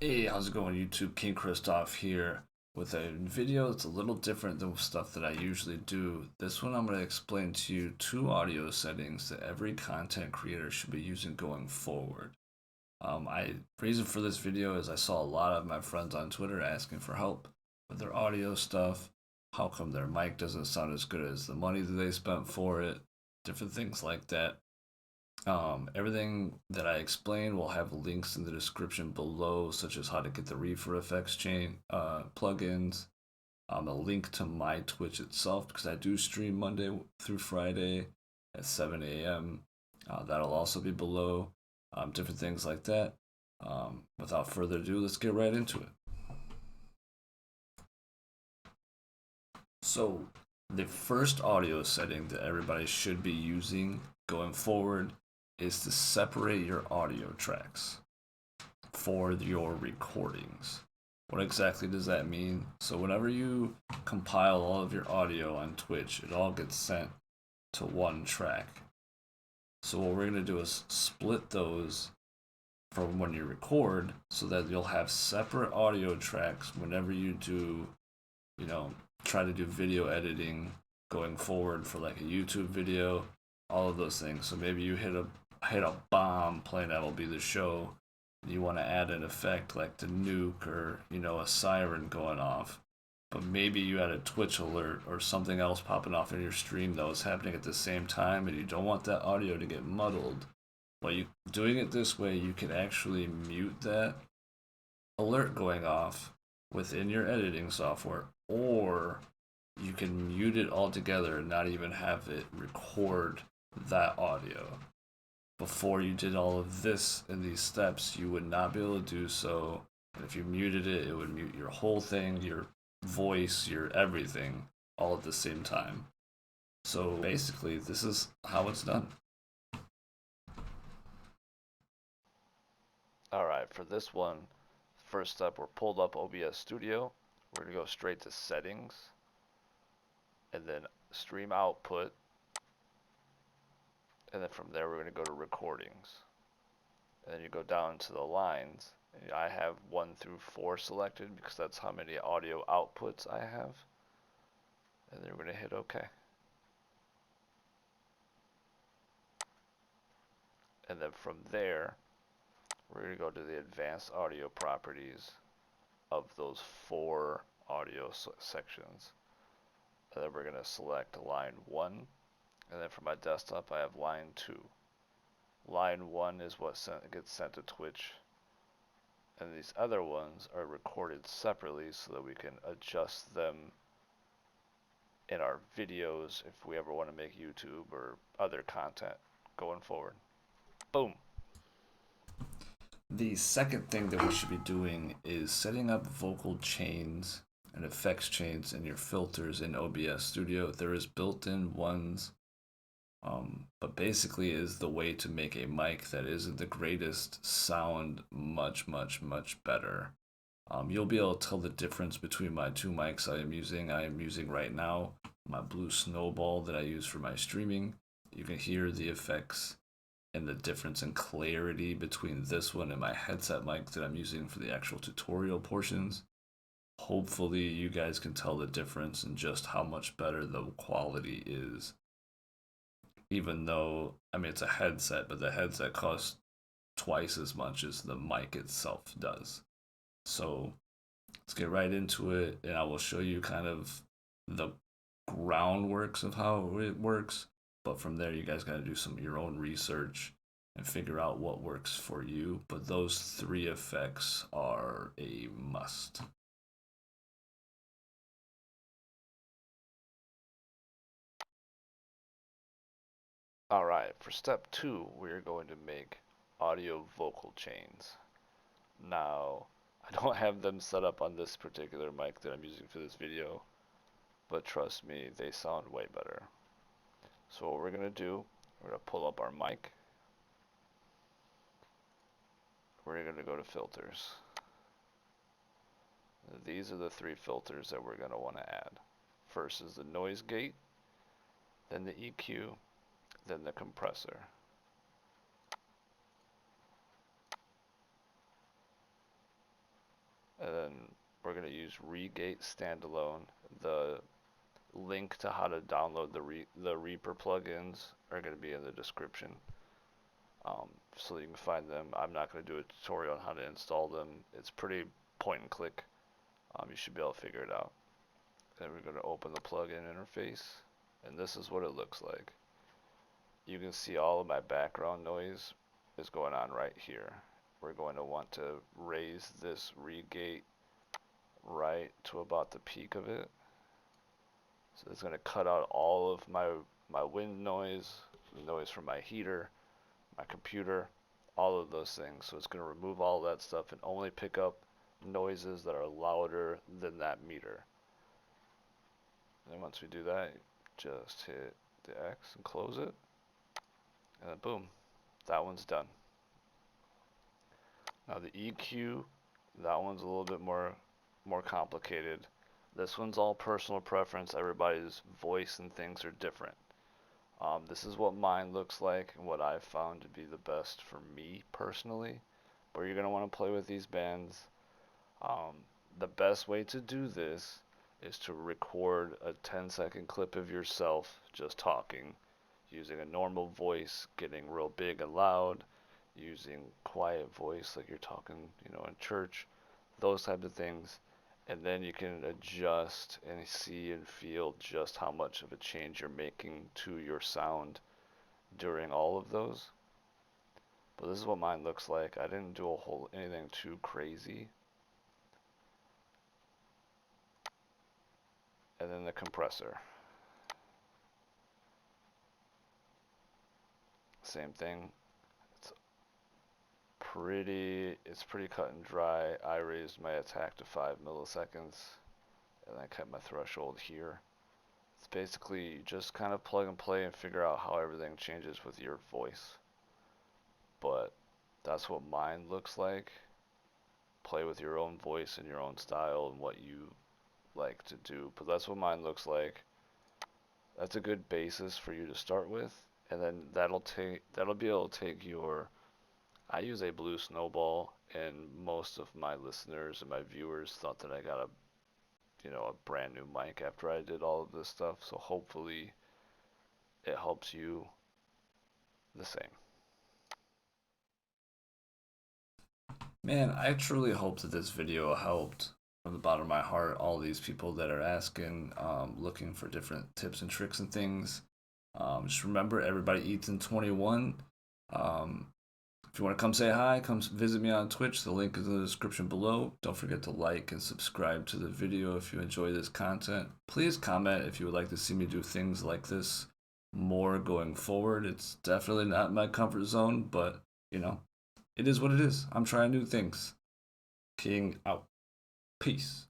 Hey, how's it going, YouTube? King Christoph here with a video that's a little different than stuff that I usually do. This one, I'm going to explain to you two audio settings that every content creator should be using going forward. Reason for this video is I saw a lot of my friends on Twitter asking for help with their audio stuff. How come their mic doesn't sound as good as the money that they spent for it? Different things like that. Everything that I explain will have links in the description below, such as how to get the Reefer Effects chain plugins, a link to my Twitch itself, because I do stream Monday through Friday at 7 a.m. That'll also be below, different things like that. Without further ado, let's get right into it. So, the first audio setting that everybody should be using going forward is to separate your audio tracks for your recordings. What exactly does that mean? So, whenever you compile all of your audio on Twitch, it all gets sent to one track. So, what we're going to do is split those from when you record so that you'll have separate audio tracks whenever you do, you know, try to do video editing going forward for like a YouTube video, all of those things. So maybe you hit a bomb playing MLB The Show. You want to add an effect like the nuke or a siren going off, but maybe you had a Twitch alert or something else popping off in your stream that was happening at the same time, and you don't want that audio to get muddled. Well, you doing it this way, you can actually mute that alert going off within your editing software, or you can mute it altogether and not even have it record that audio. Before you did all of this in these steps, you would not be able to do so. And if you muted it, it would mute your whole thing, your voice, your everything, all at the same time. So basically, this is how it's done. Alright, for this one, first step, we're pulled up OBS Studio. We're going to go straight to Settings, and then Stream Output, and then from there we're going to go to Recordings. And then you go down to the lines. I have 1 through 4 selected because that's how many audio outputs I have. And then we're going to hit OK. And then from there, we're going to go to the advanced audio properties of those 4 audio sections. And then we're going to select line 1, and then for my desktop I have line 2. Line 1 is what gets sent to Twitch, and these other ones are recorded separately so that we can adjust them in our videos if we ever want to make YouTube or other content going forward. Boom. The second thing that we should be doing is setting up vocal chains and effects chains in your filters in OBS Studio. There is built-in ones, but basically is the way to make a mic that isn't the greatest sound much, much, much better. You'll be able to tell the difference between my two mics I am using. I am using right now my Blue Snowball that I use for my streaming. You can hear the effects and the difference in clarity between this one and my headset mic that I'm using for the actual tutorial portions. Hopefully you guys can tell the difference in just how much better the quality is. Even though, I mean, it's a headset, but the headset costs twice as much as the mic itself does. So let's get right into it, and I will show you kind of the groundworks of how it works. But from there, you guys got to do some of your own research and figure out what works for you. But those 3 effects are a must. Alright, for step 2, we're going to make audio vocal chains. Now, I don't have them set up on this particular mic that I'm using for this video, but trust me, they sound way better. So what we're going to do, we're going to pull up our mic. We're going to go to filters. These are the 3 filters that we're going to want to add. First is the noise gate, then the EQ, then the compressor. and then we're going to use Regate standalone. The link to how to download the Reaper plugins are going to be in the description, so you can find them. I'm not going to do a tutorial on how to install them. It's pretty point and click. You should be able to figure it out. Then we're going to open the plugin interface, and this is what it looks like. You can see all of my background noise is going on right here. We're going to want to raise this Regate right to about the peak of it. So it's going to cut out all of my wind noise, the noise from my heater, my computer, all of those things. So it's going to remove all that stuff and only pick up noises that are louder than that meter. And then once we do that, just hit the X and close it. And then boom, that one's done. Now the EQ, that one's a little bit more complicated. This one's all personal preference. Everybody's voice and things are different. This is what mine looks like and what I've found to be the best for me personally. But you're going to want to play with these bands. The best way to do this is to record a 10-second clip of yourself just talking, using a normal voice, getting real big and loud, using quiet voice like you're talking, in church, those types of things. And then you can adjust and see and feel just how much of a change you're making to your sound during all of those. But this is what mine looks like. I didn't do anything too crazy. And then the compressor. Same thing. It's pretty cut and dry. I raised my attack to 5 milliseconds, and I kept my threshold here. It's basically just kind of plug and play and figure out how everything changes with your voice. But that's what mine looks like. Play with your own voice and your own style and what you like to do. But that's what mine looks like. That's a good basis for you to start with, and then that'll be able to take your. I use a Blue Snowball, and most of my listeners and my viewers thought that I got a brand new mic after I did all of this stuff. So hopefully it helps you the same. Man, I truly hope that this video helped from the bottom of my heart all these people that are asking, looking for different tips and tricks and things. Just remember, everybody eats in 21. If you want to come say hi, come visit me on Twitch. The link is in the description below. Don't forget to like and subscribe to the video if you enjoy this content. Please comment if you would like to see me do things like this more going forward. It's definitely not my comfort zone, but it is what it is. I'm trying new things. King out. Peace.